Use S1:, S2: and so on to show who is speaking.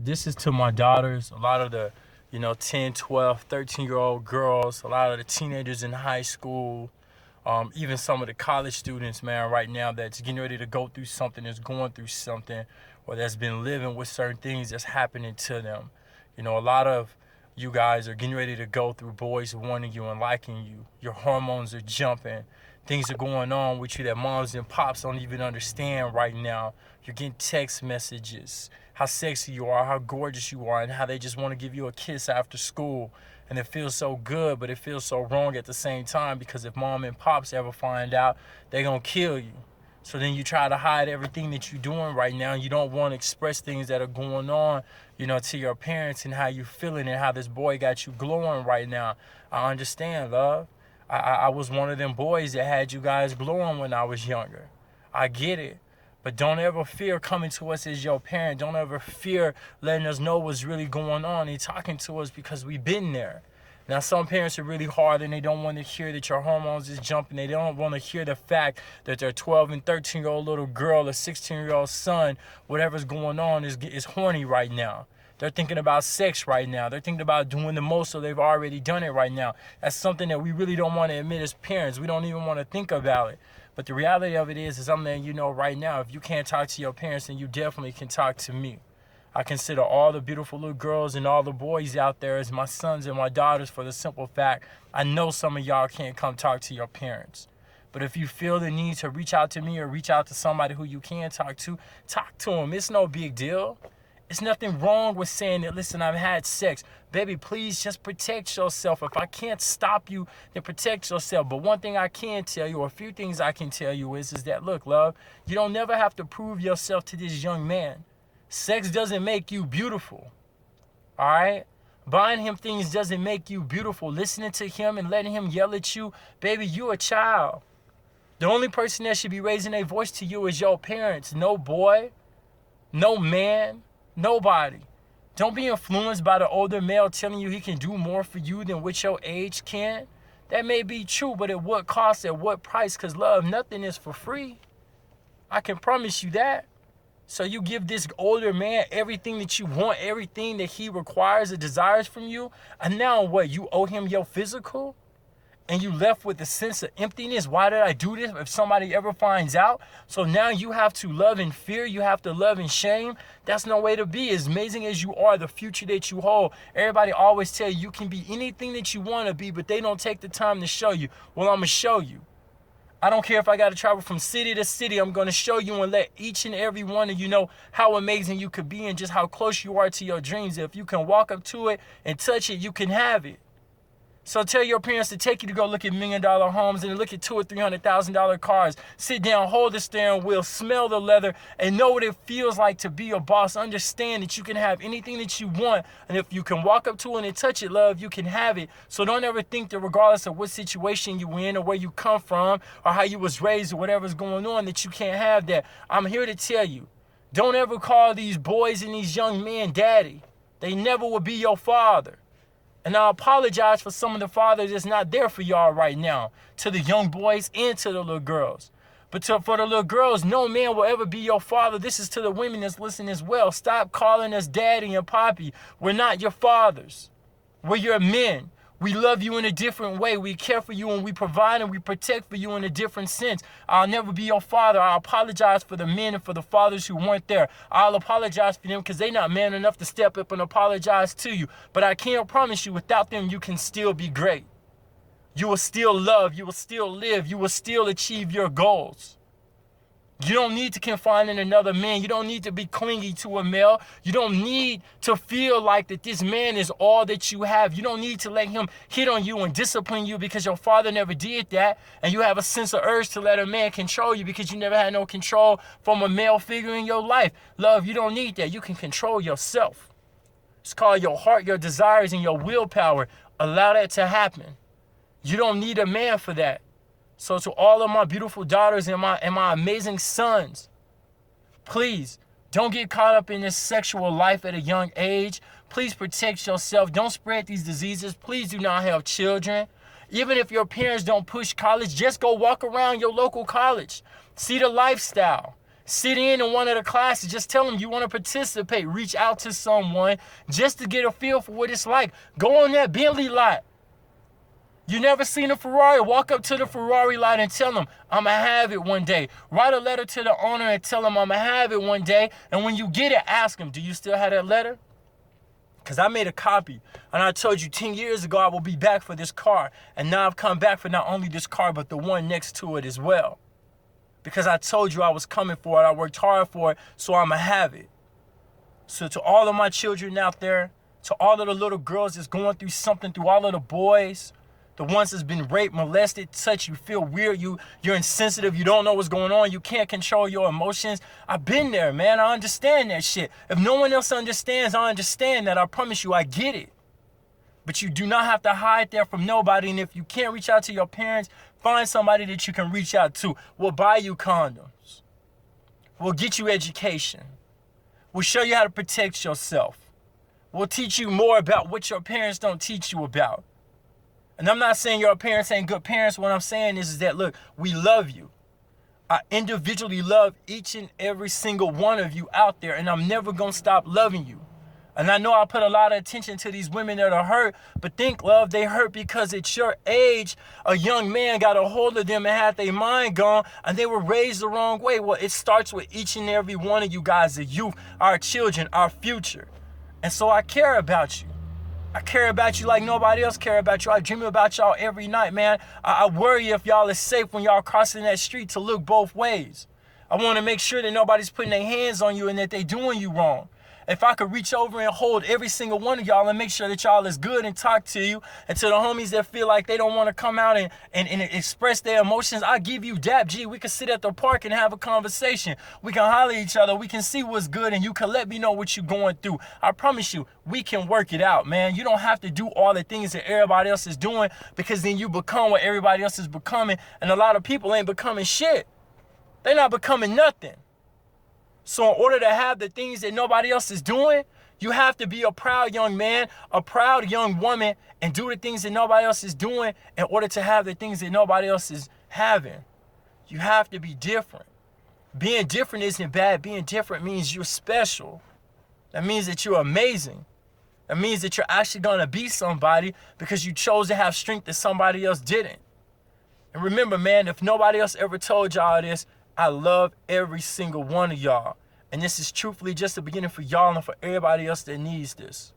S1: this is to my daughters, a lot of the, 10, 12, 13-year-old girls, a lot of the teenagers in high school, even some of the college students, man, right now that's getting ready to go through something, that's going through something, or that's been living with certain things that's happening to them. A lot of you guys are getting ready to go through boys wanting you and liking you. Your hormones are jumping. Things are going on with you that moms and pops don't even understand right now. You're getting text messages, how sexy you are, how gorgeous you are, and how they just want to give you a kiss after school. And it feels so good, but it feels so wrong at the same time, because if mom and pops ever find out, they're going to kill you. So then you try to hide everything that you're doing right now. You don't want to express things that are going on, to your parents, and how you feeling and how this boy got you glowing right now. I understand, love. I was one of them boys that had you guys glowing when I was younger. I get it. But don't ever fear coming to us as your parent. Don't ever fear letting us know what's really going on and talking to us, because we've been there. Now, some parents are really hard and they don't want to hear that your hormones is jumping. They don't want to hear the fact that their 12 and 13-year-old little girl or 16-year-old son, whatever's going on, is horny right now. They're thinking about sex right now. They're thinking about doing the most, so they've already done it right now. That's something that we really don't want to admit as parents. We don't even want to think about it. But the reality of it is I'm letting you know right now, if you can't talk to your parents, then you definitely can talk to me. I consider all the beautiful little girls and all the boys out there as my sons and my daughters, for the simple fact I know some of y'all can't come talk to your parents. But if you feel the need to reach out to me or reach out to somebody who you can talk to them. It's no big deal. It's nothing wrong with saying that, listen, I've had sex. Baby, please just protect yourself. If I can't stop you, then protect yourself. But one thing I can tell you, or a few things I can tell you is that, look, love, you don't never have to prove yourself to this young man. Sex doesn't make you beautiful, all right? Buying him things doesn't make you beautiful. Listening to him and letting him yell at you, baby, you a child. The only person that should be raising their voice to you is your parents. No boy, no man, nobody. Don't be influenced by the older male telling you he can do more for you than what your age can. That may be true, but at what cost, at what price? Because, love, nothing is for free. I can promise you that. So you give this older man everything that you want, everything that he requires or desires from you, and now what? You owe him your physical? And you left with a sense of emptiness. Why did I do this if somebody ever finds out? So now you have to love in fear. You have to love in shame. That's no way to be. As amazing as you are, the future that you hold, everybody always tell you can be anything that you want to be, but they don't take the time to show you. Well, I'm going to show you. I don't care if I got to travel from city to city. I'm going to show you and let each and every one of you know how amazing you could be and just how close you are to your dreams. If you can walk up to it and touch it, you can have it. So tell your parents to take you to go look at $1 million homes and look at $200,000 or $300,000 cars. Sit down, hold the steering wheel, smell the leather, and know what it feels like to be a boss. Understand that you can have anything that you want, and if you can walk up to it and touch it, love, you can have it. So don't ever think that regardless of what situation you in or where you come from or how you was raised or whatever's going on, that you can't have that. I'm here to tell you, don't ever call these boys and these young men daddy. They never will be your father. And I apologize for some of the fathers that's not there for y'all right now, to the young boys and to the little girls. But for the little girls, no man will ever be your father. This is to the women that's listening as well. Stop calling us daddy and poppy. We're not your fathers. We're your men. We love you in a different way. We care for you and we provide and we protect for you in a different sense. I'll never be your father. I apologize for the men and for the fathers who weren't there. I'll apologize for them because they're not man enough to step up and apologize to you. But I can't promise you without them you can still be great. You will still love. You will still live. You will still achieve your goals. You don't need to confine in another man. You don't need to be clingy to a male. You don't need to feel like that this man is all that you have. You don't need to let him hit on you and discipline you because your father never did that. And you have a sense of urge to let a man control you because you never had no control from a male figure in your life. Love, you don't need that. You can control yourself. It's called your heart, your desires, and your willpower. Allow that to happen. You don't need a man for that. So to all of my beautiful daughters and my amazing sons, please don't get caught up in this sexual life at a young age. Please protect yourself. Don't spread these diseases. Please do not have children. Even if your parents don't push college, just go walk around your local college. See the lifestyle. Sit in one of the classes. Just tell them you want to participate. Reach out to someone just to get a feel for what it's like. Go on that Bentley lot. You never seen a Ferrari? Walk up to the Ferrari lot and tell them, I'm going to have it one day. Write a letter to the owner and tell them I'm going to have it one day. And when you get it, ask them, do you still have that letter? Because I made a copy. And I told you 10 years ago I will be back for this car. And now I've come back for not only this car, but the one next to it as well. Because I told you I was coming for it. I worked hard for it, so I'm going to have it. So to all of my children out there, to all of the little girls that's going through something, through all of the boys, the ones that's been raped, molested, touched, you feel weird, you're insensitive, you don't know what's going on, you can't control your emotions. I've been there, man. I understand that shit. If no one else understands, I understand that. I promise you, I get it. But you do not have to hide that from nobody. And if you can't reach out to your parents, find somebody that you can reach out to. We'll buy you condoms. We'll get you education. We'll show you how to protect yourself. We'll teach you more about what your parents don't teach you about. And I'm not saying your parents ain't good parents. What I'm saying is that, look, we love you. I individually love each and every single one of you out there, and I'm never going to stop loving you. And I know I put a lot of attention to these women that are hurt, but think, love, they hurt because at your age, a young man got a hold of them and had their mind gone, and they were raised the wrong way. Well, it starts with each and every one of you guys, the youth, our children, our future. And so I care about you. I care about you like nobody else care about you. I dream about y'all every night, man. I worry if y'all is safe when y'all crossing that street to look both ways. I want to make sure that nobody's putting their hands on you and that they doing you wrong. If I could reach over and hold every single one of y'all and make sure that y'all is good and talk to you, and to the homies that feel like they don't want to come out and express their emotions, I'll give you dap. Gee, we can sit at the park and have a conversation. We can holler at each other. We can see what's good, and you can let me know what you're going through. I promise you, we can work it out, man. You don't have to do all the things that everybody else is doing, because then you become what everybody else is becoming, and a lot of people ain't becoming shit. They're not becoming nothing. So in order to have the things that nobody else is doing, you have to be a proud young man, a proud young woman, and do the things that nobody else is doing in order to have the things that nobody else is having. You have to be different. Being different isn't bad. Being different means you're special. That means that you're amazing. That means that you're actually going to be somebody because you chose to have strength that somebody else didn't. And remember, man, if nobody else ever told y'all this, I love every single one of y'all. And this is truthfully just the beginning for y'all and for everybody else that needs this.